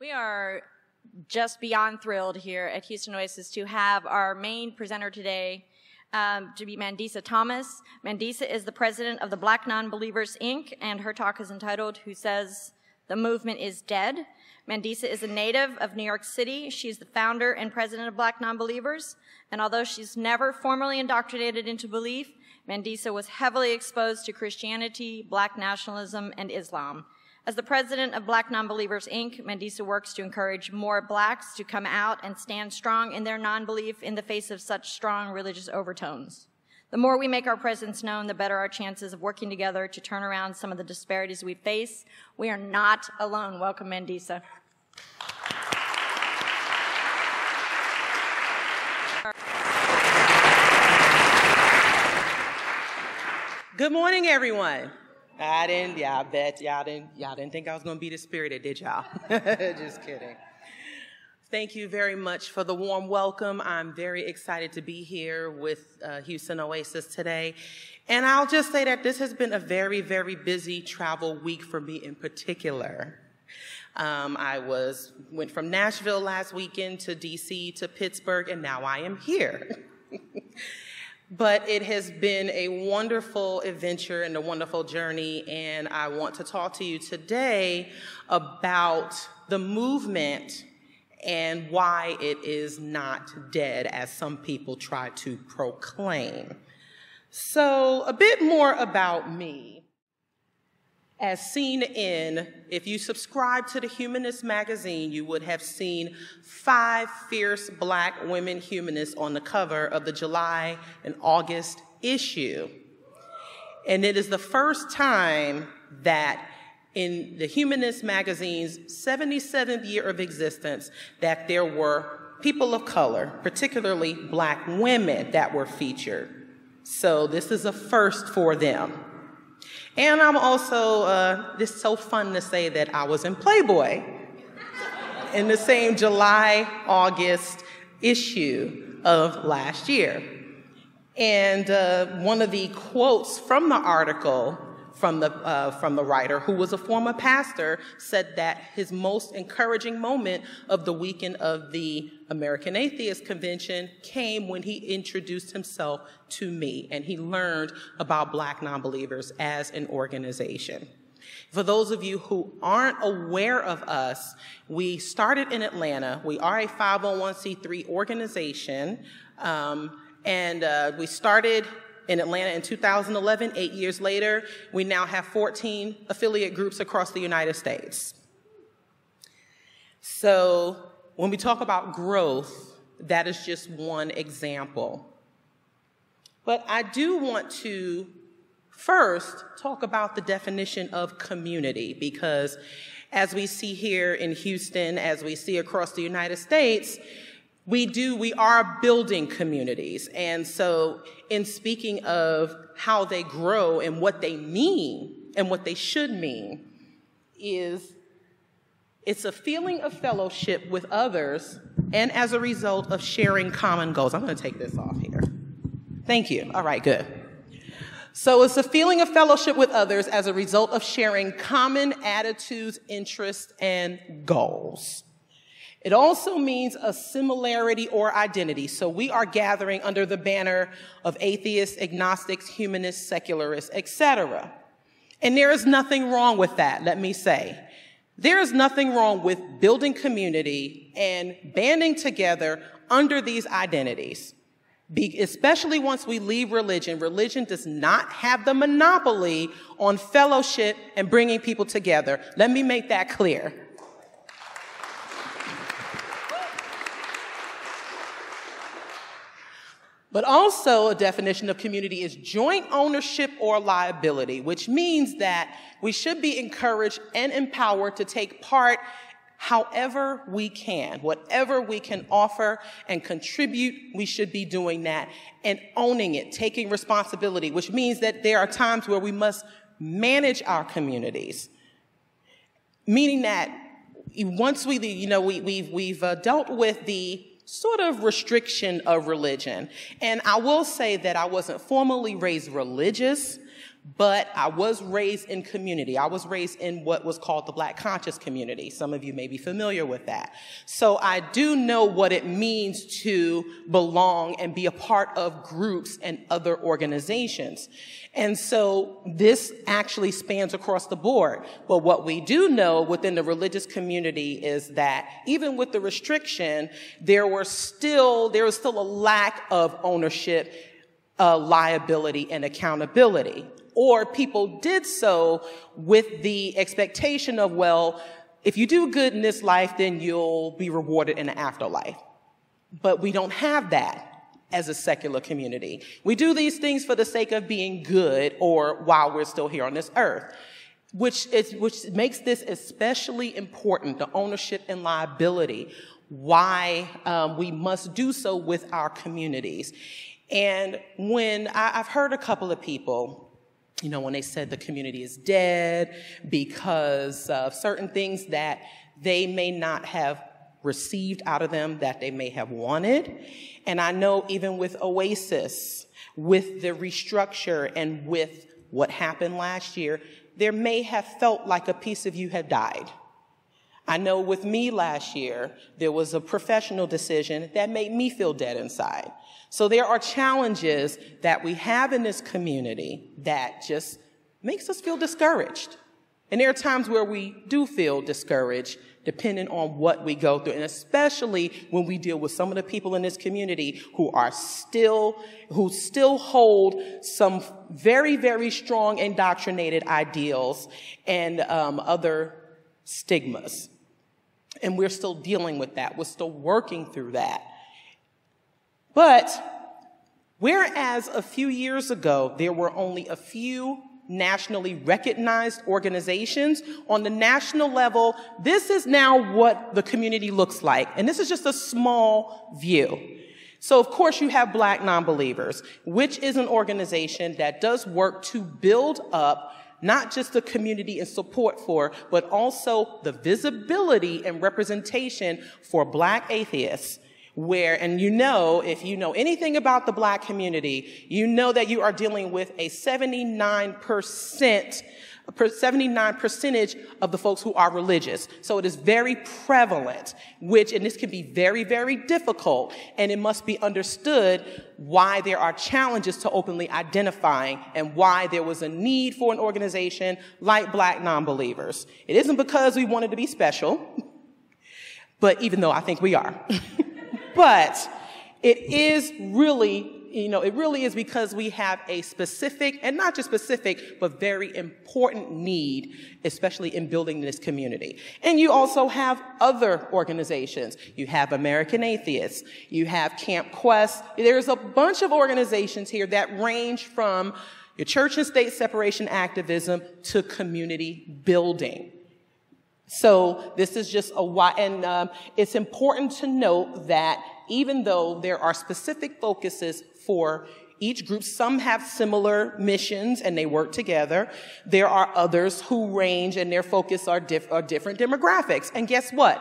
We are just beyond thrilled here at Houston Oasis to have our main presenter today to be Mandisa Thomas. Mandisa is the president of the Black Nonbelievers, Inc., and her talk is entitled, "Who Says the Movement is Dead?" Mandisa is a native of New York City. She's the founder and president of Black Nonbelievers, and although she's never formally indoctrinated into belief, Mandisa was heavily exposed to Christianity, Black nationalism, and Islam. As the president of Black Nonbelievers, Inc., Mandisa works to encourage more blacks to come out and stand strong in their non-belief in the face of such strong religious overtones. The more we make our presence known, the better our chances of working together to turn around some of the disparities we face. We are not alone. Welcome, Mandisa. Good morning, everyone. I bet y'all didn't think I was going to be this spirited, did y'all? Just kidding. Thank you very much for the warm welcome. I'm very excited to be here with Houston Oasis today. And I'll just say that this has been a very, very busy travel week for me in particular. I went from Nashville last weekend to DC to Pittsburgh, and now I am here. But it has been a wonderful adventure and a wonderful journey, and I want to talk to you today about the movement and why it is not dead, as some people try to proclaim. So, a bit more about me. As seen if you subscribe to the Humanist magazine, you would have seen 5 fierce black women humanists on the cover of the July and August issue. And it is the first time that in the Humanist magazine's 77th year of existence that there were people of color, particularly black women, that were featured. So this is a first for them. And I'm also, this is so fun to say that I was in Playboy in the same July-August issue of last year. And one of the quotes from the article from the writer, who was a former pastor, said that his most encouraging moment of the weekend of the American Atheists convention came when he introduced himself to me, and he learned about Black Nonbelievers as an organization. For those of you who aren't aware of us, we started in Atlanta. We are a 501c3 organization, and we started in Atlanta in 2011. 8 years later, we now have 14 affiliate groups across the United States. So when we talk about growth, that is just one example. But I do want to first talk about the definition of community, because as we see here in Houston, as we see across the United States, we are building communities. And so in speaking of how they grow and what they mean and what they should mean, it's a feeling of fellowship with others, and as a result of sharing common goals. I'm going to take this off here. Thank you. All right, good. So it's a feeling of fellowship with others as a result of sharing common attitudes, interests, and goals. It also means a similarity or identity. So we are gathering under the banner of atheists, agnostics, humanists, secularists, etc. And there is nothing wrong with that, let me say. There is nothing wrong with building community and banding together under these identities. Especially once we leave religion. Religion does not have the monopoly on fellowship and bringing people together. Let me make that clear. But also a definition of community is joint ownership or liability, which means that we should be encouraged and empowered to take part however we can. Whatever we can offer and contribute, we should be doing that and owning it, taking responsibility, which means that there are times where we must manage our communities. Meaning that once we've dealt with the sort of restriction of religion. And I will say that I wasn't formally raised religious, but I was raised in community. I was raised in what was called the Black conscious community. Some of you may be familiar with that. So I do know what it means to belong and be a part of groups and other organizations. And so this actually spans across the board. But what we do know within the religious community is that even with the restriction, there was still a lack of ownership, liability, and accountability. Or people did so with the expectation of, well, if you do good in this life, then you'll be rewarded in the afterlife. But we don't have that as a secular community. We do these things for the sake of being good or while we're still here on this earth, which makes this especially important, the ownership and liability, why we must do so with our communities. And when I've heard a couple of people, you know, when they said the community is dead because of certain things that they may not have received out of them that they may have wanted. And I know even with Oasis, with the restructure and with what happened last year, there may have felt like a piece of you had died. I know with me last year, there was a professional decision that made me feel dead inside. So there are challenges that we have in this community that just makes us feel discouraged. And there are times where we do feel discouraged, depending on what we go through, and especially when we deal with some of the people in this community who still hold some very, very strong indoctrinated ideals and other stigmas. And we're still dealing with that. We're still working through that. But whereas a few years ago, there were only a few nationally recognized organizations, on the national level, this is now what the community looks like. And this is just a small view. So, of course, you have Black Nonbelievers, which is an organization that does work to build up not just the community and support for, but also the visibility and representation for Black atheists. Where, and you know, if you know anything about the Black community, you know that you are dealing with a 79% of the folks who are religious. So it is very prevalent, and this can be very, very difficult, and it must be understood why there are challenges to openly identifying and why there was a need for an organization like Black Nonbelievers. It isn't because we wanted to be special, but even though I think we are. But it is really, it really is because we have a specific, and not just specific, but very important need, especially in building this community. And you also have other organizations. You have American Atheists. You have Camp Quest. There's a bunch of organizations here that range from your church and state separation activism to community building. So this is just and it's important to note that even though there are specific focuses for each group, some have similar missions and they work together. There are others who range and their focus are different demographics. And guess what?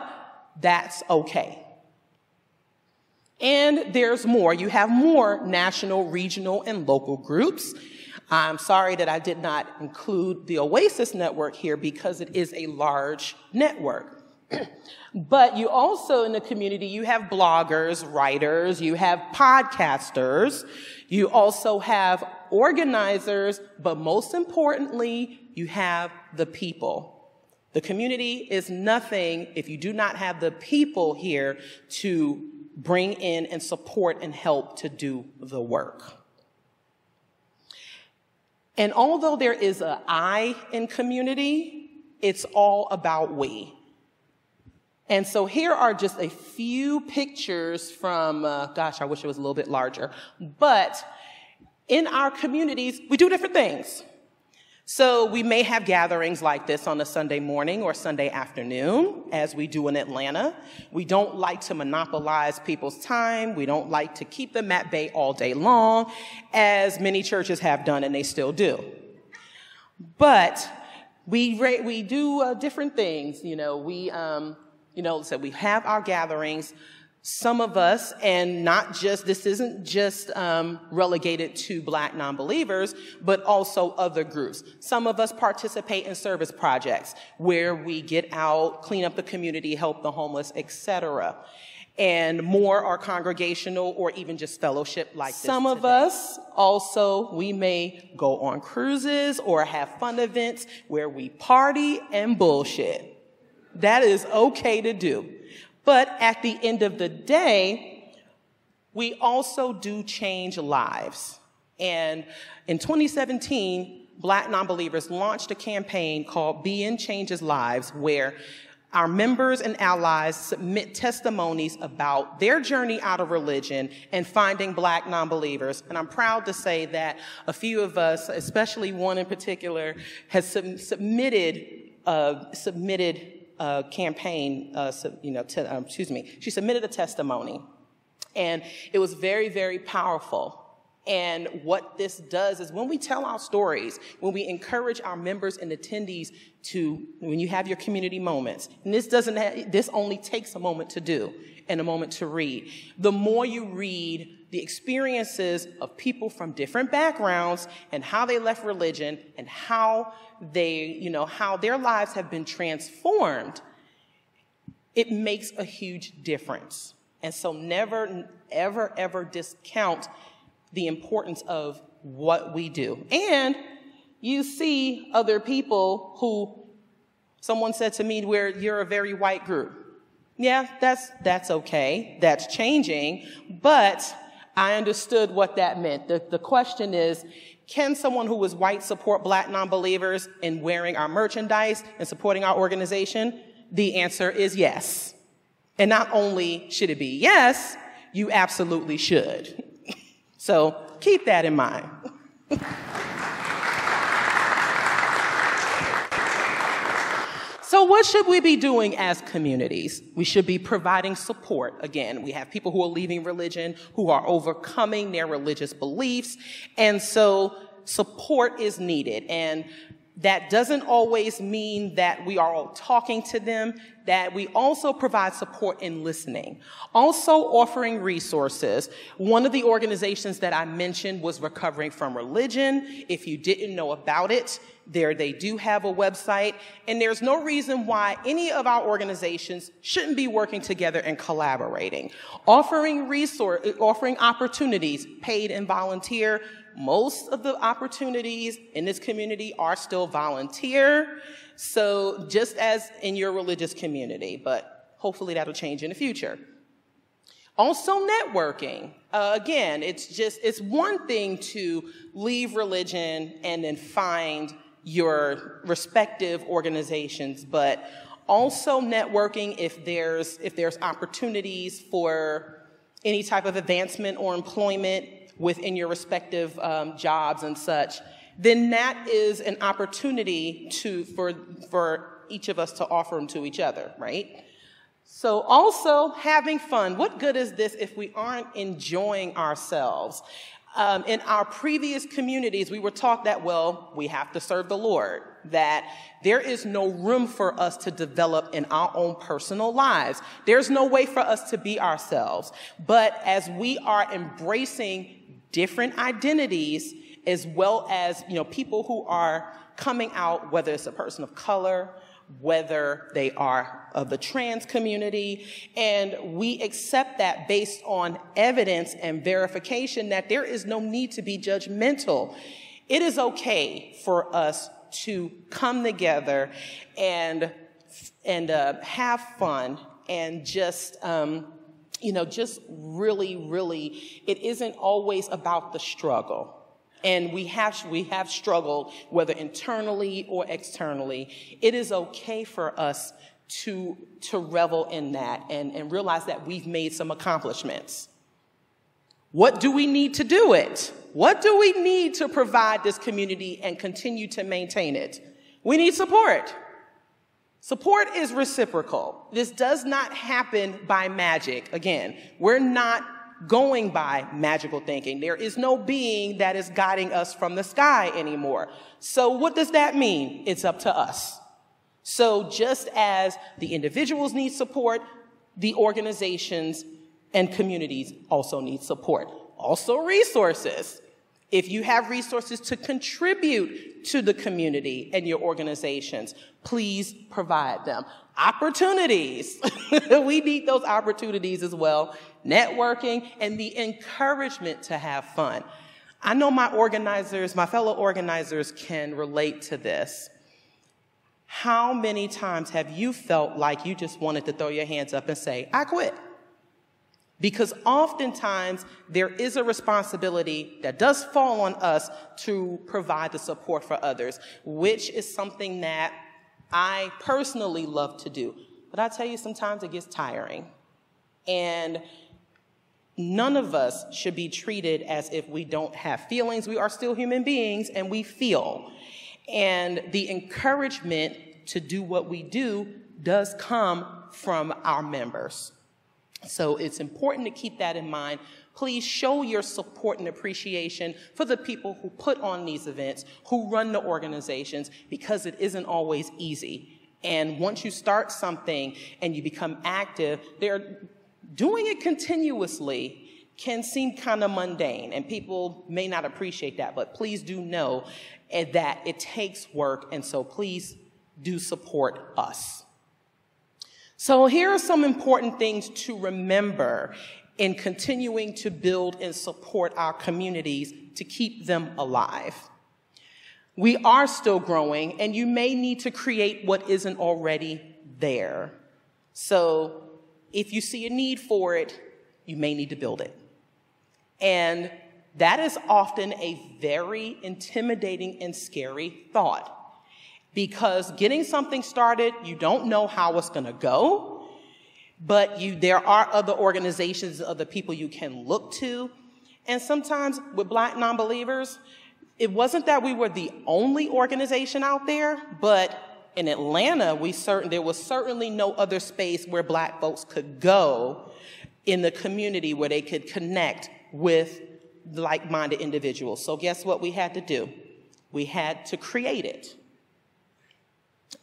That's okay. And there's more. You have more national, regional, and local groups. I'm sorry that I did not include the Oasis network here because it is a large network. But you also, in the community, you have bloggers, writers, you have podcasters, you also have organizers, but most importantly, you have the people. The community is nothing if you do not have the people here to bring in and support and help to do the work. And although there is an I in community, it's all about we. And so here are just a few pictures from, gosh, I wish it was a little bit larger. But in our communities, we do different things. So we may have gatherings like this on a Sunday morning or Sunday afternoon, as we do in Atlanta. We don't like to monopolize people's time. We don't like to keep them at bay all day long, as many churches have done, and they still do. But we do different things. So we have our gatherings. Some of us, and this isn't just relegated to Black nonbelievers, but also other groups. Some of us participate in service projects where we get out, clean up the community, help the homeless, etc. And more are congregational or even just fellowship like this. Some of us also, we may go on cruises or have fun events where we party and bullshit. That is okay to do. But at the end of the day, we also do change lives. And in 2017, Black Nonbelievers launched a campaign called Being Changes Lives, where our members and allies submit testimonies about their journey out of religion and finding Black nonbelievers. And I'm proud to say that a few of us, especially one in particular, has submitted a campaign, she submitted a testimony. And it was very, very powerful. And what this does is when we tell our stories, when we encourage our members and attendees to, when you have your community moments, and this only takes a moment to do and a moment to read. The more you read the experiences of people from different backgrounds and how they left religion and how how their lives have been transformed, it makes a huge difference. And so never, ever, ever discount the importance of what we do. And you see other people who, someone said to me, where you're a very white group. Yeah, that's okay. That's changing. But I understood what that meant. The question is, can someone who is white support Black nonbelievers in wearing our merchandise and supporting our organization? The answer is yes. And not only should it be yes, you absolutely should. So keep that in mind. So what should we be doing as communities? We should be providing support. Again, we have people who are leaving religion, who are overcoming their religious beliefs, and so support is needed. And that doesn't always mean that we are all talking to them, that we also provide support in listening. Also offering resources. One of the organizations that I mentioned was Recovering from Religion. If you didn't know about it, they do have a website, and there's no reason why any of our organizations shouldn't be working together and collaborating. Offering opportunities, paid and volunteer. Most of the opportunities in this community are still volunteer, so just as in your religious community, but hopefully that'll change in the future. Also networking. Again, it's one thing to leave religion and then find your respective organizations, but also networking if there's opportunities for any type of advancement or employment within your respective jobs and such, then that is an opportunity for each of us to offer them to each other, right? So also having fun. What good is this if we aren't enjoying ourselves? In our previous communities, we were taught that, well, we have to serve the Lord, that there is no room for us to develop in our own personal lives. There's no way for us to be ourselves. But as we are embracing different identities, as well as, people who are coming out, whether it's a person of color, whether they are of the trans community, and we accept that based on evidence and verification that there is no need to be judgmental. It is okay for us to come together and have fun and just really, it isn't always about the struggle. And we have struggled, whether internally or externally. It is okay for us to revel in that and realize that we've made some accomplishments. What do we need to do it? What do we need to provide this community and continue to maintain it? We need support. Support is reciprocal. This does not happen by magic. Again, we're not going by magical thinking. There is no being that is guiding us from the sky anymore. So what does that mean? It's up to us. So just as the individuals need support, the organizations and communities also need support. Also resources. If you have resources to contribute to the community and your organizations, please provide them. Opportunities. We need those opportunities as well. Networking and the encouragement to have fun. I know my fellow organizers can relate to this. How many times have you felt like you just wanted to throw your hands up and say, I quit? Because oftentimes there is a responsibility that does fall on us to provide the support for others, which is something that I personally love to do. But I tell you, sometimes it gets tiring. And none of us should be treated as if we don't have feelings. We are still human beings and we feel. And the encouragement to do what we do does come from our members. So it's important to keep that in mind. Please show your support and appreciation for the people who put on these events, who run the organizations, because it isn't always easy. And once you start something and you become active, doing it continuously can seem kind of mundane, and people may not appreciate that, but please do know that it takes work, and so please do support us. So here are some important things to remember in continuing to build and support our communities to keep them alive. We are still growing, and you may need to create what isn't already there. So if you see a need for it, you may need to build it. And that is often a very intimidating and scary thought, because getting something started, you don't know how it's going to go, but there are other organizations, other people you can look to. And sometimes with Black Nonbelievers, it wasn't that we were the only organization out there, but in Atlanta, there was certainly no other space where Black folks could go in the community where they could connect with like-minded individuals. So guess what we had to do? We had to create it.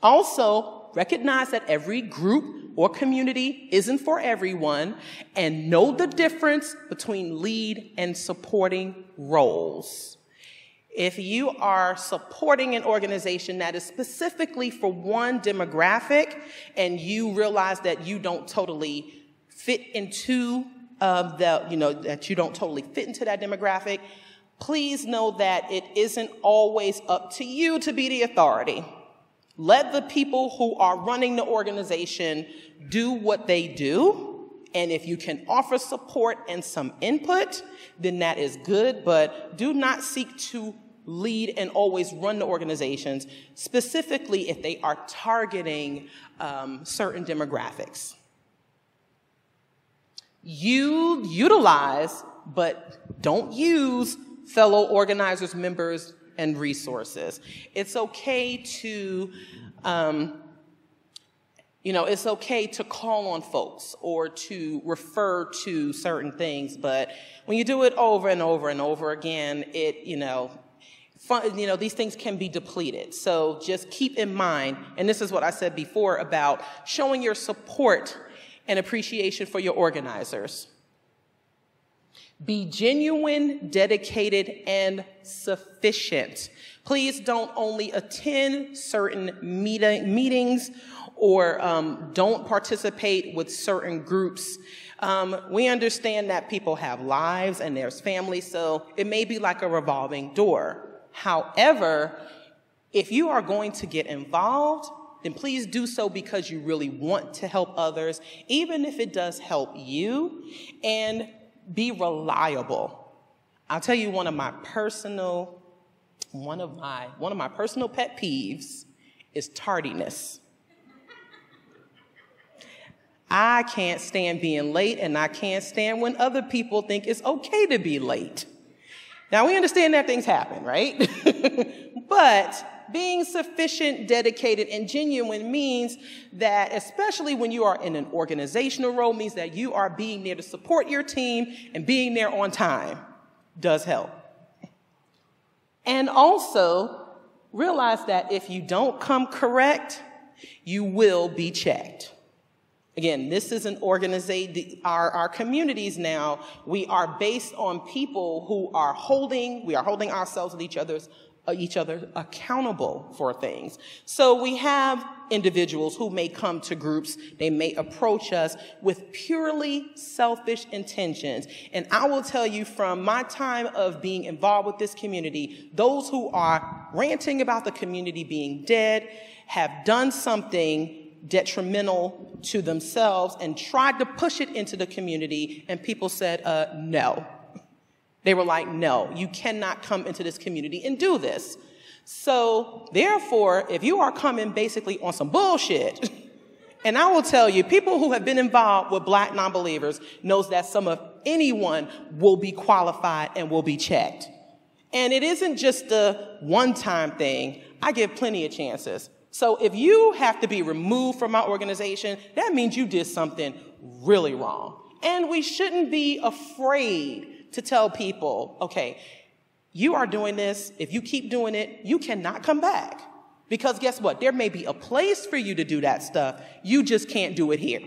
Also, recognize that every group or community isn't for everyone, and know the difference between lead and supporting roles. If you are supporting an organization that is specifically for one demographic, and you realize that you don't totally fit into that you don't totally fit into that demographic, please know that it isn't always up to you to be the authority. Let the people who are running the organization do what they do, and if you can offer support and some input, then that is good, but do not seek to lead and always run the organizations, specifically if they are targeting certain demographics. You utilize, but don't use fellow organizers, members, and resources. It's okay to, it's okay to call on folks or to refer to certain things, but when you do it over and over and over again, these things can be depleted. So just keep in mind, and this is what I said before about showing your support and appreciation for your organizers. Be genuine, dedicated, and sufficient. Please don't only attend certain meetings or don't participate with certain groups. We understand that people have lives and there's families, so it may be like a revolving door. However, if you are going to get involved, then please do so because you really want to help others, even if it does help you, and be reliable. I'll tell you one of my personal pet peeves is tardiness. I can't stand being late, and I can't stand when other people think it's okay to be late. Now, we understand that things happen, right? But being sufficient, dedicated, and genuine means that, especially when you are in an organizational role, means that you are being there to support your team, and being there on time does help. And also, realize that if you don't come correct, you will be checked. Again, this is an organization, our communities now, we are based on people who are holding ourselves and each other accountable for things. So we have individuals who may come to groups, they may approach us with purely selfish intentions. And I will tell you from my time of being involved with this community, those who are ranting about the community being dead have done something detrimental to themselves and tried to push it into the community, and people said, no. They were like, no, you cannot come into this community and do this. So therefore, if you are coming basically on some bullshit, and I will tell you, people who have been involved with Black nonbelievers knows that some of anyone will be qualified and will be checked. And it isn't just a one-time thing. I give plenty of chances. So if you have to be removed from our organization, that means you did something really wrong. And we shouldn't be afraid to tell people, okay, you are doing this. If you keep doing it, you cannot come back. Because guess what? There may be a place for you to do that stuff. You just can't do it here.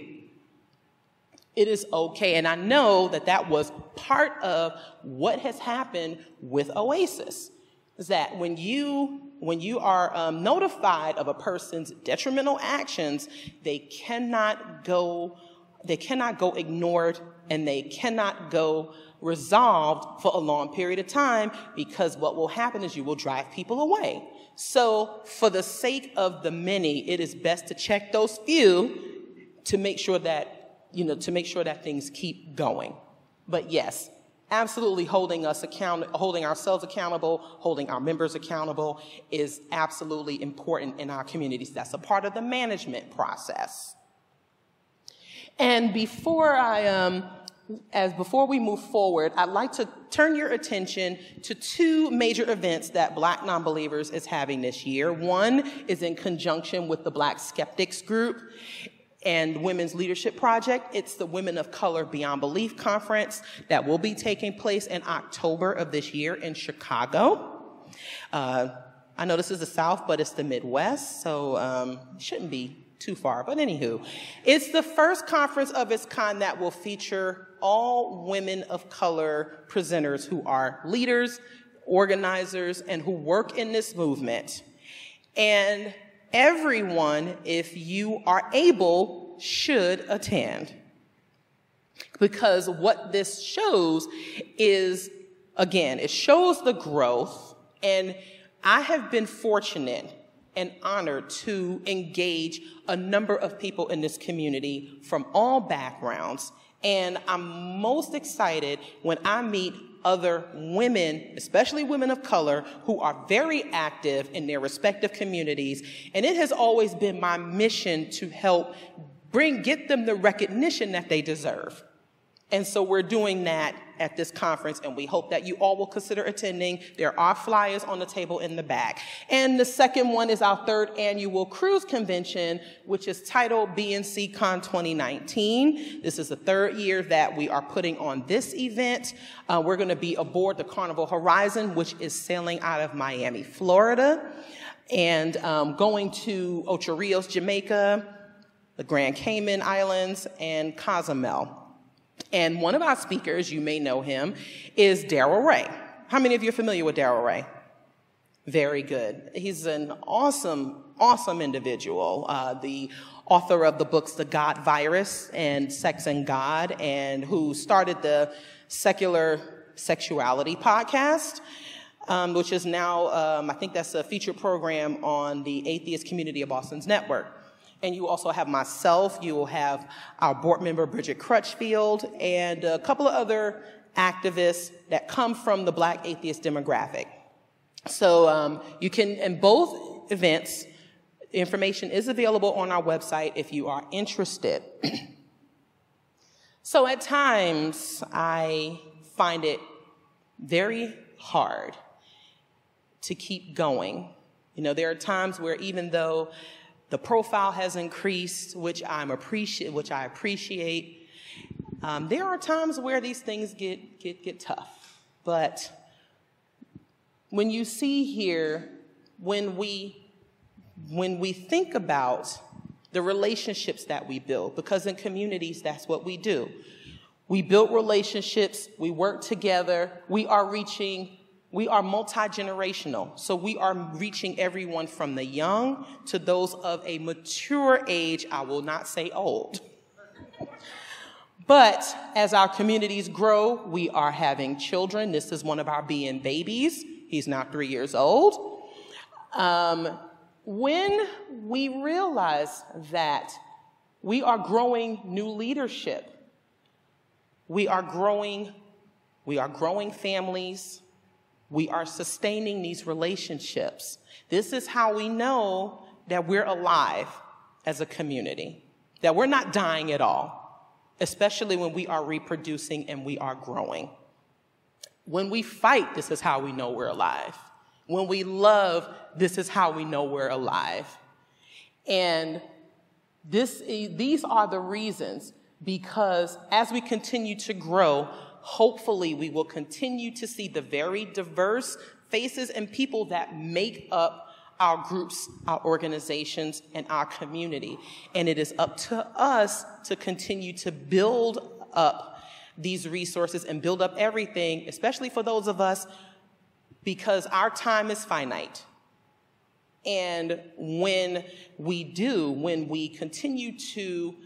It is okay. And I know that that was part of what has happened with Oasis, is that when you are notified of a person's detrimental actions, they cannot go ignored, and they cannot go resolved for a long period of time, because what will happen is you will drive people away. So for the sake of the many, it is best to check those few to make sure that, things keep going. But yes, absolutely holding ourselves accountable, holding our members accountable is absolutely important in our communities. That's a part of the management process. And before we move forward, I'd like to turn your attention to two major events that Black Nonbelievers is having this year. One is in conjunction with the Black Skeptics Group and Women's Leadership Project. It's the Women of Color Beyond Belief Conference that will be taking place in October of this year in Chicago. I know this is the South, but it's the Midwest, so it shouldn't be too far. But anywho, it's the first conference of its kind that will feature all women of color presenters who are leaders, organizers, and who work in this movement. And everyone, if you are able, should attend. Because what this shows is, again, it shows the growth. And I have been fortunate and honored to engage a number of people in this community from all backgrounds. And I'm most excited when I meet other women, especially women of color, who are very active in their respective communities. And it has always been my mission to help get them the recognition that they deserve. And so we're doing that at this conference, and we hope that you all will consider attending. There are flyers on the table in the back. And the second one is our third annual cruise convention, which is titled BNC Con 2019. This is the third year that we are putting on this event. We're going to be aboard the Carnival Horizon, which is sailing out of Miami, Florida, and going to Ocho Rios, Jamaica, the Grand Cayman Islands, and Cozumel. And one of our speakers, you may know him, is Darrell Ray. How many of you are familiar with Darrell Ray? Very good. He's an awesome, awesome individual. The author of the books The God Virus and Sex and God, and who started the Secular Sexuality podcast, which is now, I think that's a featured program on the Atheist Community of Boston's network. And you also have myself, you will have our board member, Bridget Crutchfield, and a couple of other activists that come from the Black atheist demographic. So you can, in both events, information is available on our website if you are interested. So at times, I find it very hard to keep going. You know, there are times where even though the profile has increased, which I appreciate. There are times where these things get tough. But when you see here, when we think about the relationships that we build, because in communities, that's what we do. We build relationships, we work together, we are multi-generational. So we are reaching everyone from the young to those of a mature age. I will not say old. But as our communities grow, we are having children. This is one of our being babies. He's now 3 years old. When we realize that we are growing new leadership, we are growing families, we are sustaining these relationships. This is how we know that we're alive as a community, that we're not dying at all, especially when we are reproducing and we are growing. When we fight, this is how we know we're alive. When we love, this is how we know we're alive. And these are the reasons, because as we continue to grow, hopefully we will continue to see the very diverse faces and people that make up our groups, our organizations, and our community. And it is up to us to continue to build up these resources and build up everything, especially for those of us, because our time is finite. And when we continue to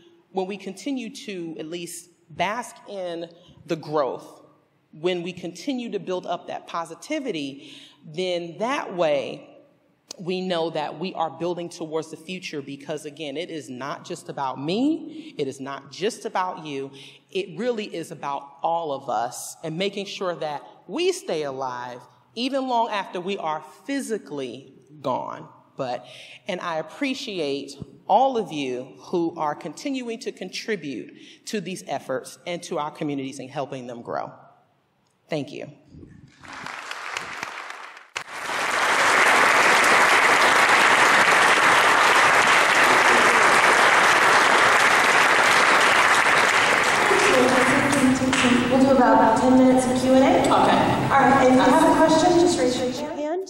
at least bask in the growth, when we continue to build up that positivity, then that way we know that we are building towards the future, because again, it is not just about me, it is not just about you, it really is about all of us, and making sure that we stay alive even long after we are physically gone. And I appreciate all of you who are continuing to contribute to these efforts and to our communities and helping them grow. Thank you. We'll do about 10 minutes of Q&A. Okay. All right, if you have a question, just raise your hand.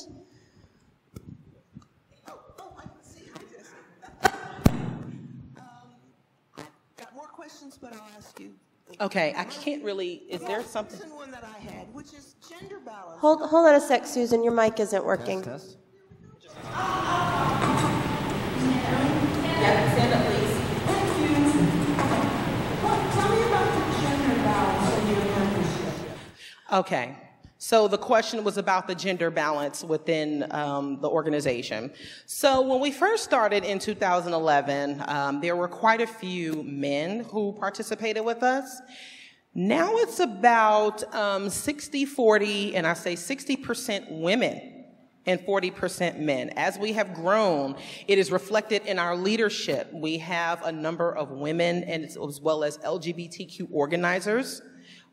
But I'll ask you. Okay, I can't really, is there something? This is one that I had, which is gender balance. Hold on a sec, Susan, your mic isn't working. Test. Yeah, stand up, please. Thank you. Tell me about the gender balance in your membership. Okay. So the question was about the gender balance within the organization. So when we first started in 2011, there were quite a few men who participated with us. Now it's about 60-40, and I say 60% women and 40% men. As we have grown, it is reflected in our leadership. We have a number of women and as well as LGBTQ organizers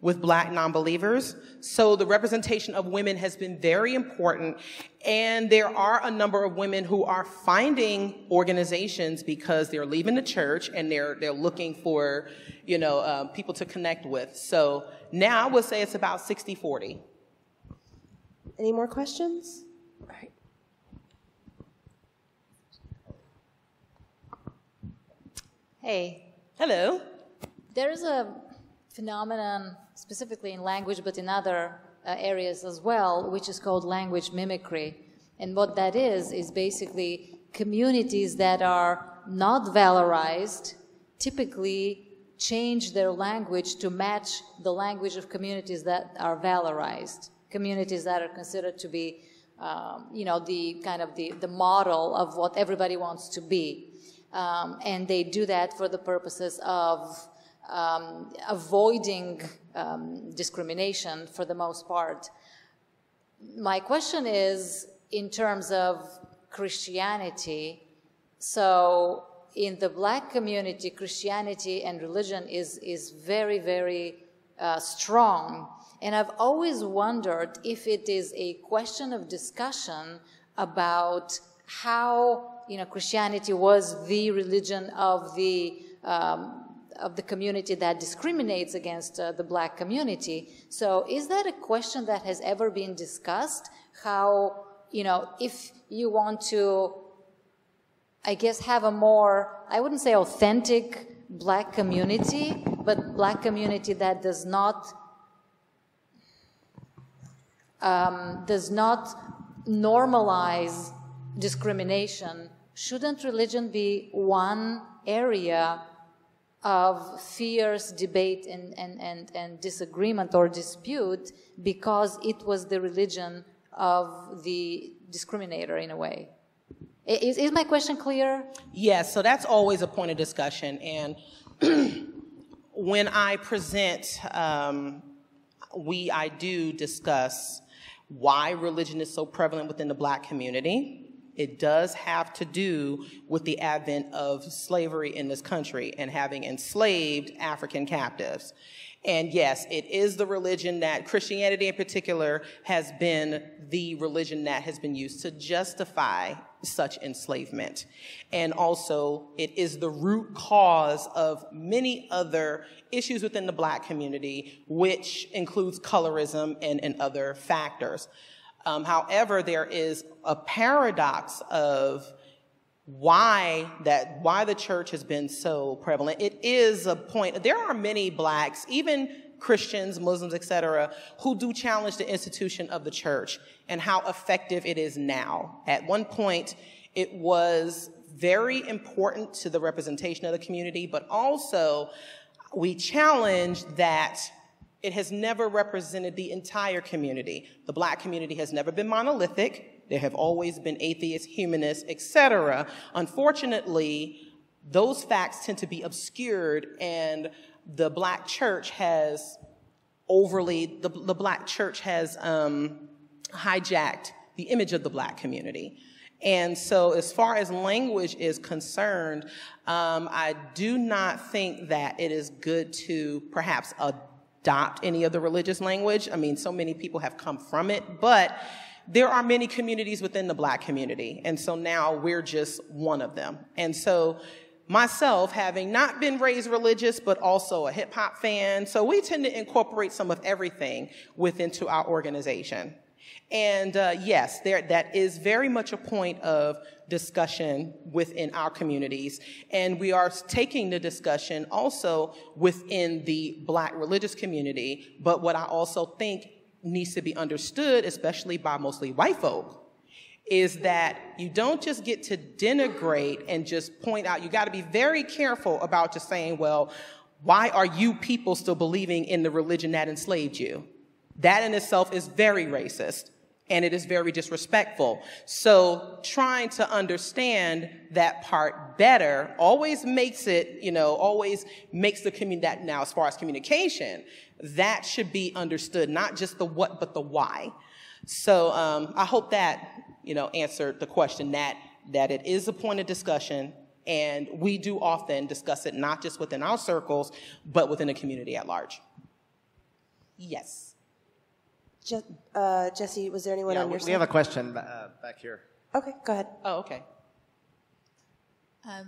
with Black nonbelievers. So the representation of women has been very important, and there are a number of women who are finding organizations because they're leaving the church and they're looking for, people to connect with. So now I would say it's about 60-40. Any more questions? All right. Hey. Hello. There's a phenomenon specifically in language, but in other areas as well, which is called language mimicry. And what that is basically communities that are not valorized typically change their language to match the language of communities that are valorized, communities that are considered to be, the model of what everybody wants to be. And they do that for the purposes of avoiding discrimination for the most part. My question is in terms of Christianity. So in the Black community, Christianity and religion is very, very strong. And I've always wondered if it is a question of discussion about how, Christianity was the religion of the community that discriminates against the Black community. So is that a question that has ever been discussed? How, if you want to I guess, have a more, I wouldn't say authentic Black community, but Black community that does not normalize discrimination. Shouldn't religion be one area of fierce debate and disagreement or dispute because it was the religion of the discriminator in a way? Is my question clear? Yes, so that's always a point of discussion. And when I present, I do discuss why religion is so prevalent within the Black community. It does have to do with the advent of slavery in this country and having enslaved African captives. And yes, it is the religion that, Christianity in particular, has been the religion that has been used to justify such enslavement. And also, it is the root cause of many other issues within the Black community, which includes colorism and other factors. However, there is a paradox of why the church has been so prevalent. It is a point. There are many Blacks, even Christians, Muslims, etc., who do challenge the institution of the church and how effective it is now. At one point, it was very important to the representation of the community, but also we challenge that it has never represented the entire community. The Black community has never been monolithic. There have always been atheists, humanists, etc. Unfortunately, those facts tend to be obscured, and the Black church has hijacked the image of the Black community. And so as far as language is concerned, I do not think that it is good to perhaps adopt any of the religious language. I mean, so many people have come from it, but there are many communities within the Black community, and so now we're just one of them. And so myself, having not been raised religious, but also a hip-hop fan, so we tend to incorporate some of everything into our organization. And yes, that is very much a point of discussion within our communities. And we are taking the discussion also within the Black religious community. But what I also think needs to be understood, especially by mostly white folk, is that you don't just get to denigrate and just point out. You got to be very careful about just saying, well, why are you people still believing in the religion that enslaved you? That in itself is very racist, and it is very disrespectful. So trying to understand that part better always makes it, always makes the community that now, as far as communication, that should be understood, not just the what, but the why. So I hope that, answered the question, that it is a point of discussion, and we do often discuss it not just within our circles, but within the community at large. Yes. Jesse, was there anyone on your side? We have a question back here. Okay, go ahead. Oh, okay.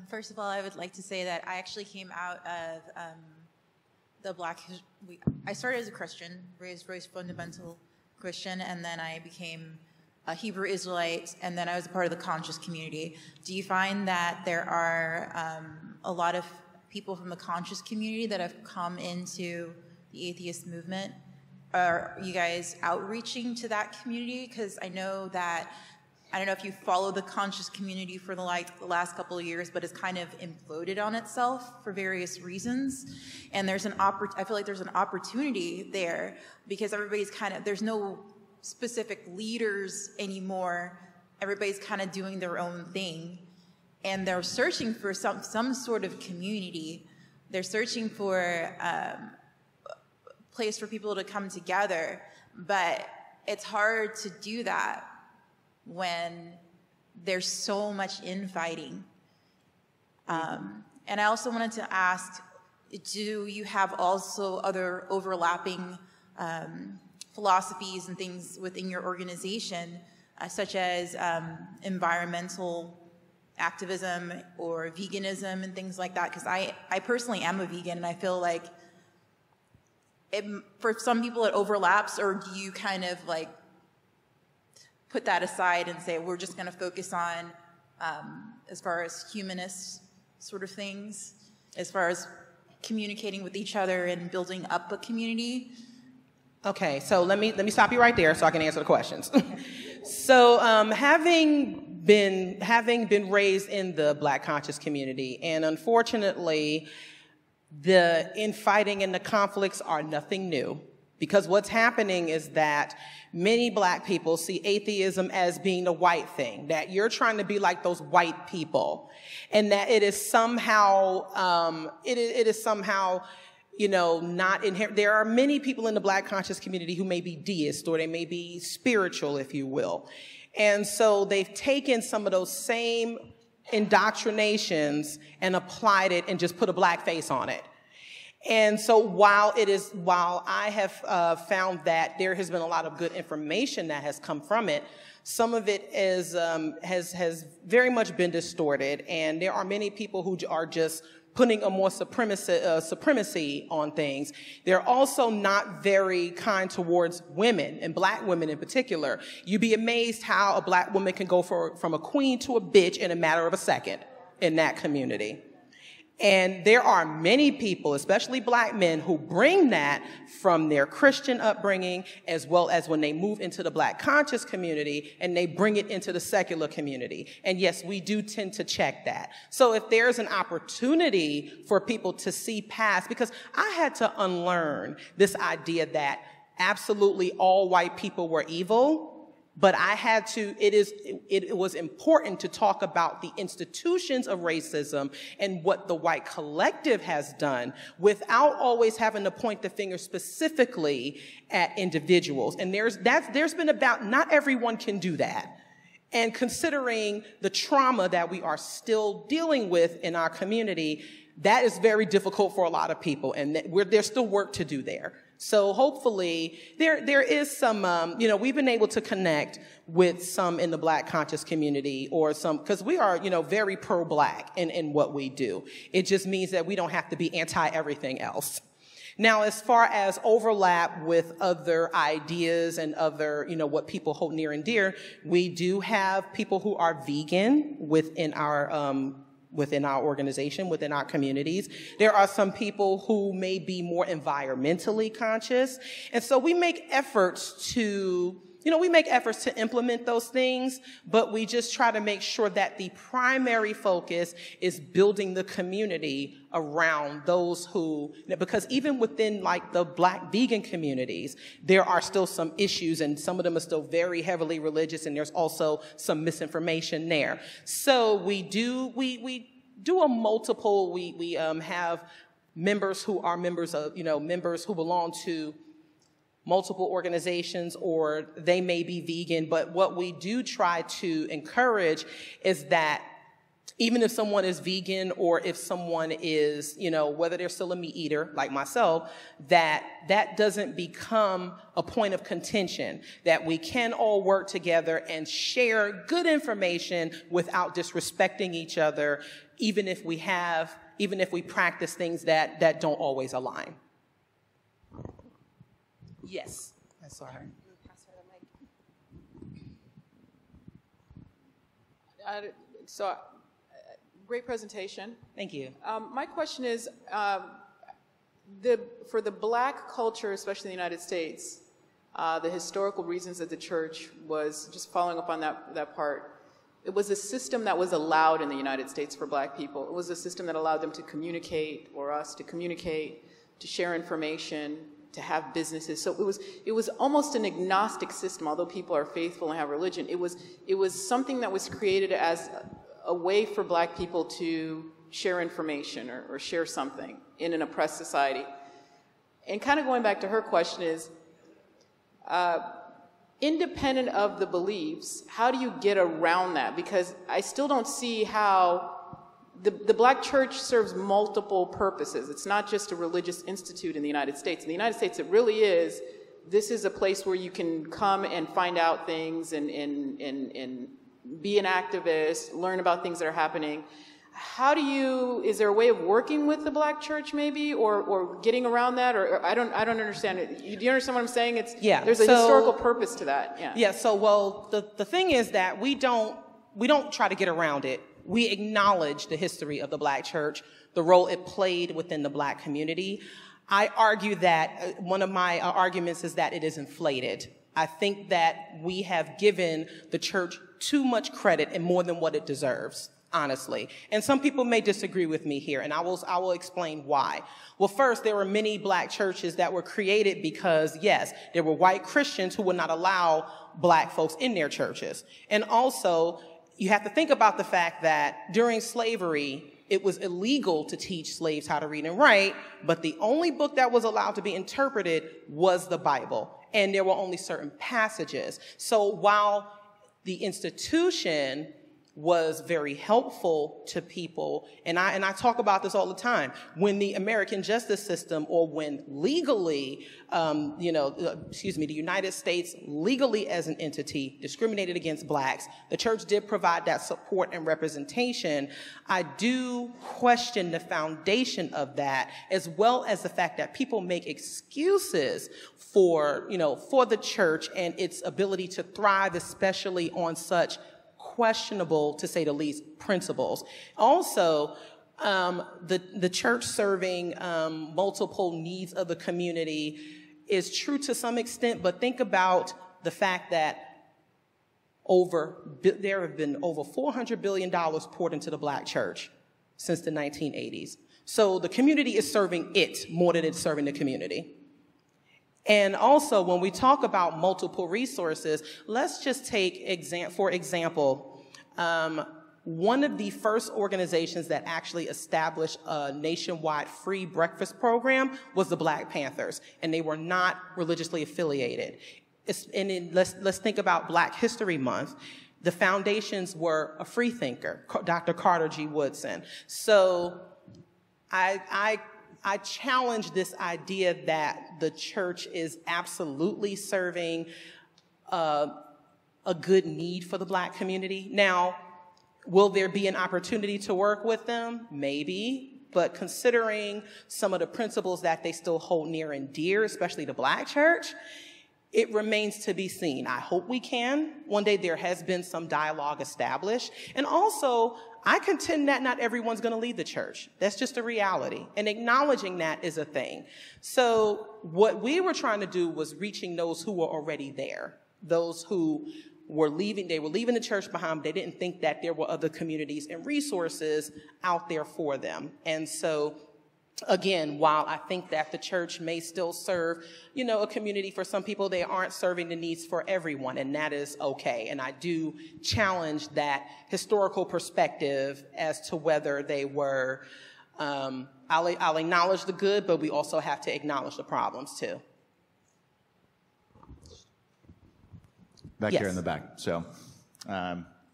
First of all, I would like to say that I actually came out of the I started as a Christian, raised fundamental Christian, and then I became a Hebrew Israelite, and then I was a part of the conscious community. Do you find that there are a lot of people from the conscious community that have come into the atheist movement? Are you guys outreaching to that community? Because I know that, I don't know if you follow the conscious community for the last couple of years, but it's kind of imploded on itself for various reasons. And I feel like there's an opportunity there because everybody's there's no specific leaders anymore. Everybody's kind of doing their own thing. And they're searching for some sort of community. They're searching for place for people to come together, but it's hard to do that when there's so much infighting. And I also wanted to ask, do you have also other overlapping philosophies and things within your organization, such as environmental activism or veganism and things like that? Because I personally am a vegan, and I feel like for some people it overlaps, or do you kind of put that aside and say, we're just going to focus on as far as humanist sort of things, as far as communicating with each other and building up a community? Okay, so let me stop you right there so I can answer the questions. So having been raised in the Black conscious community, and unfortunately, the infighting and the conflicts are nothing new. Because what's happening is that many Black people see atheism as being the white thing, that you're trying to be like those white people, and that it is somehow, you know, not inherent. There are many people in the Black conscious community who may be deists, or they may be spiritual, if you will. And so they've taken some of those same indoctrinations and applied it and just put a black face on it. And so while I have found that there has been a lot of good information that has come from it, some of it is, has very much been distorted, and there are many people who are just putting a more supremacy on things. They're also not very kind towards women, and Black women in particular. You'd be amazed how a Black woman can go from a queen to a bitch in a matter of a second in that community. And there are many people, especially Black men, who bring that from their Christian upbringing, as well as when they move into the Black conscious community, and they bring it into the secular community. And yes, we do tend to check that. So if there's an opportunity for people to see past, because I had to unlearn this idea that absolutely all white people were evil, but I had to, it was important to talk about the institutions of racism and what the white collective has done without always having to point the finger specifically at individuals. And there's been about, not everyone can do that. And considering the trauma that we are still dealing with in our community, that is very difficult for a lot of people, and there's still work to do there. So hopefully there is some, you know, we've been able to connect with some in the Black conscious community, or some, because we are, you know, very pro-Black in what we do. It just means that we don't have to be anti-everything else. Now, as far as overlap with other ideas and other, you know, what people hold near and dear, we do have people who are vegan within our organization, within our communities. There are some people who may be more environmentally conscious. And so we make efforts to, you know, implement those things, but we just try to make sure that the primary focus is building the community around those who, because even within like the Black vegan communities, there are still some issues, and some of them are still very heavily religious, and there's also some misinformation there. So we do a multiple, we have members who are members of, you know, members who belong to multiple organizations, or they may be vegan, but what we do try to encourage is that even if someone is vegan, or if someone is, you know, whether they're still a meat eater like myself, that doesn't become a point of contention, that we can all work together and share good information without disrespecting each other, even if we practice things that don't always align. Yes, I saw her. Great presentation. Thank you. My question is, for the Black culture, especially in the United States, the historical reasons that the church was, just following up on that part, it was a system that was allowed in the United States for Black people. It was a system that allowed them to communicate, or us to communicate, to share information, to have businesses. So it was almost an agnostic system. Although people are faithful and have religion, it was something that was created as a way for Black people to share information or share something in an oppressed society. And kind of going back to her question is, independent of the beliefs, how do you get around that? Because I still don't see how the Black church serves multiple purposes. It's not just a religious institute in the United States. In the United States, it really is. This is a place where you can come and find out things and be an activist, learn about things that are happening. Is there a way of working with the Black church maybe, or getting around that? Or I don't understand it. Do you understand what I'm saying? There's a historical purpose to that. Yeah. Yeah, so, well, the thing is that we don't try to get around it. We acknowledge the history of the Black church, the role it played within the Black community. I argue that one of my arguments is that it is inflated. I think that we have given the church too much credit and more than what it deserves, honestly. And some people may disagree with me here, and I will explain why. Well, first, there were many Black churches that were created because, yes, there were white Christians who would not allow Black folks in their churches. And also, you have to think about the fact that during slavery, it was illegal to teach slaves how to read and write, but the only book that was allowed to be interpreted was the Bible, and there were only certain passages. So while the institution was very helpful to people, and I talk about this all the time, when the American justice system, or when legally, the United States legally as an entity discriminated against Blacks, the church did provide that support and representation. I do question the foundation of that, as well as the fact that people make excuses for the church and its ability to thrive, especially on such questionable, to say the least, principles. Also, the church serving multiple needs of the community is true to some extent, but think about the fact that there have been over $400 billion poured into the Black church since the 1980s. So the community is serving it more than it's serving the community. And also, when we talk about multiple resources, let's just take, for example, one of the first organizations that actually established a nationwide free breakfast program was the Black Panthers, and they were not religiously affiliated. Let's think about Black History Month. The foundations were a free thinker, Dr. Carter G. Woodson. So I challenge this idea that the church is absolutely serving a good need for the Black community. Now, will there be an opportunity to work with them? Maybe, but considering some of the principles that they still hold near and dear, especially the Black church, it remains to be seen. I hope we can. One day there has been some dialogue established. And also, I contend that not everyone's going to leave the church. That's just a reality. And acknowledging that is a thing. So what we were trying to do was reaching those who were already there, those who were leaving. They were leaving the church behind, but they didn't think that there were other communities and resources out there for them. And so, again, while I think that the church may still serve, a community for some people, they aren't serving the needs for everyone, and that is okay. And I do challenge that historical perspective as to whether they were, I'll acknowledge the good, but we also have to acknowledge the problems too. Back here in the back. So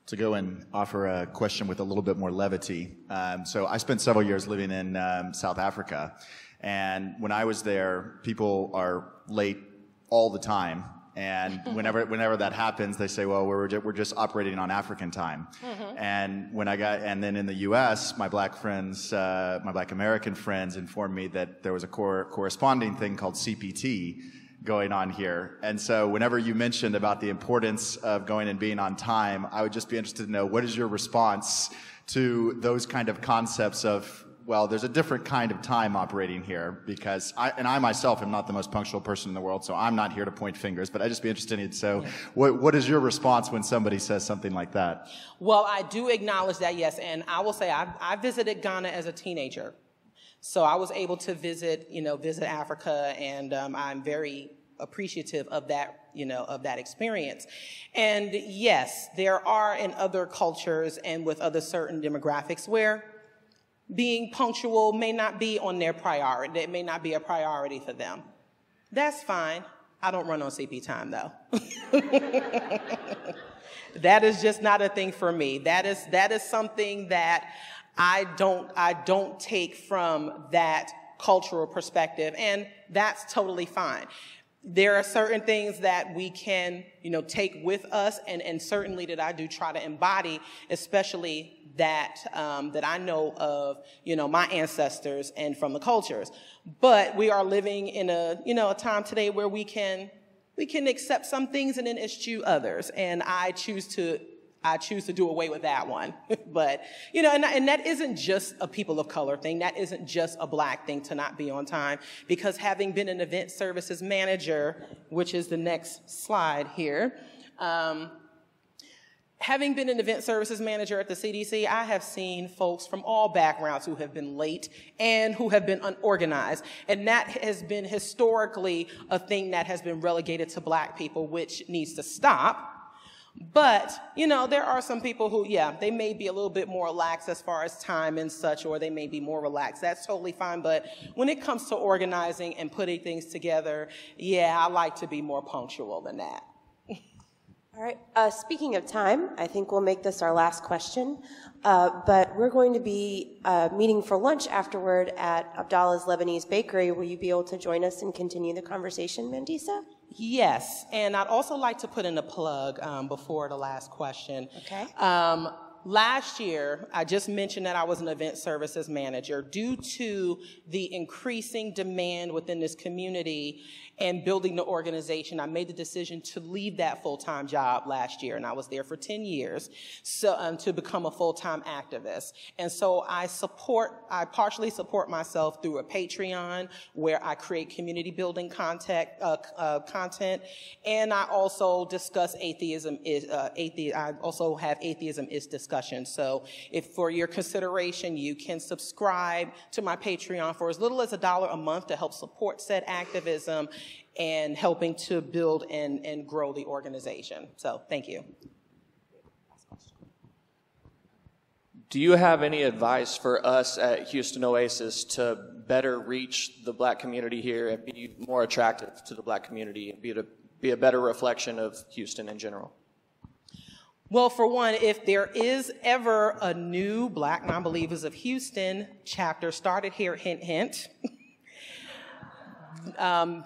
to go and offer a question with a little bit more levity. So I spent several years living in South Africa, and when I was there, people are late all the time. And whenever that happens, they say, "Well, we're just operating on African time." Mm-hmm. And then in the U.S., my Black American friends informed me that there was a corresponding thing called CPT going on here. And so whenever you mentioned about the importance of going and being on time, I would just be interested to know, what is your response to those kind of concepts of, well, there's a different kind of time operating here, because I myself am not the most punctual person in the world, so I'm not here to point fingers, but I'd just be interested in, so what is your response when somebody says something like that? Well, I do acknowledge that, yes, and I will say I visited Ghana as a teenager. So I was able to visit Africa, and I'm very appreciative of that, of that experience. And yes, there are in other cultures and with other certain demographics where being punctual may not be on their priority. It may not be a priority for them. That's fine. I don't run on CP time, though. That is just not a thing for me. That is something that I don't take from that cultural perspective, and that's totally fine. There are certain things that we can, take with us, and certainly that I do try to embody, especially that I know of, my ancestors and from the cultures. But we are living in a time today where we can accept some things and then eschew others, and I choose to I choose to do away with that one. But, you know, and that isn't just a people of color thing. That isn't just a black thing to not be on time, because having been an event services manager, which is the next slide here, having been an event services manager at the CDC, I have seen folks from all backgrounds who have been late and who have been unorganized. And that has been historically a thing that has been relegated to black people, which needs to stop. But, you know, there are some people who, yeah, they may be a little bit more lax as far as time and such, or they may be more relaxed. That's totally fine. But when it comes to organizing and putting things together, yeah, I like to be more punctual than that. All right. Speaking of time, I think we'll make this our last question. But we're going to be meeting for lunch afterward at Abdallah's Lebanese Bakery. Will you be able to join us and continue the conversation, Mandisa? Yes. And I'd also like to put in a plug before the last question. Okay. Last year, I just mentioned that I was an event services manager. Due to the increasing demand within this community and building the organization, I made the decision to leave that full-time job last year, and I was there for 10 years to become a full-time activist. And so I partially support myself through a Patreon where I create community building content, and I also discuss atheism. I also have atheism is discussion. So if for your consideration, you can subscribe to my Patreon for as little as $1 a month to help support said activism and helping to build and grow the organization. So thank you. Do you have any advice for us at Houston Oasis to better reach the black community here and be more attractive to the black community and be a better reflection of Houston in general? Well, for one, if there is ever a new Black Nonbelievers of Houston chapter started here, hint, hint,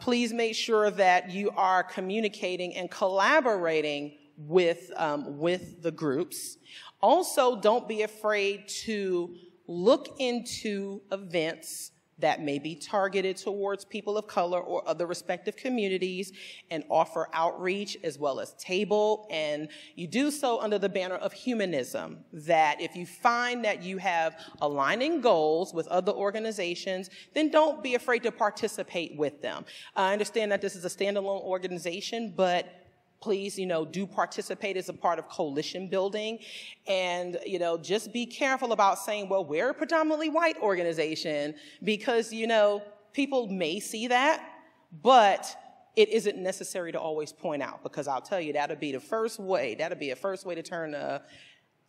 please make sure that you are communicating and collaborating with the groups. Also, don't be afraid to look into events that may be targeted towards people of color or other respective communities and offer outreach as well as table. And you do so under the banner of humanism, that if you find that you have aligning goals with other organizations, then don't be afraid to participate with them. I understand that this is a standalone organization, but please, you know, do participate as a part of coalition building. And, you know, just be careful about saying, well, we're a predominantly white organization, because, you know, people may see that, but it isn't necessary to always point out, because I'll tell you, that'll be a first way to turn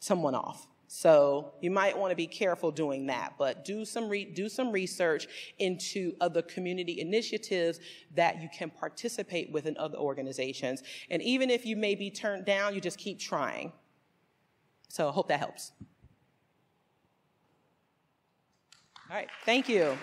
someone off. So you might want to be careful doing that, but do some research into other community initiatives that you can participate with in other organizations. And even if you may be turned down, you just keep trying. So I hope that helps. All right, thank you.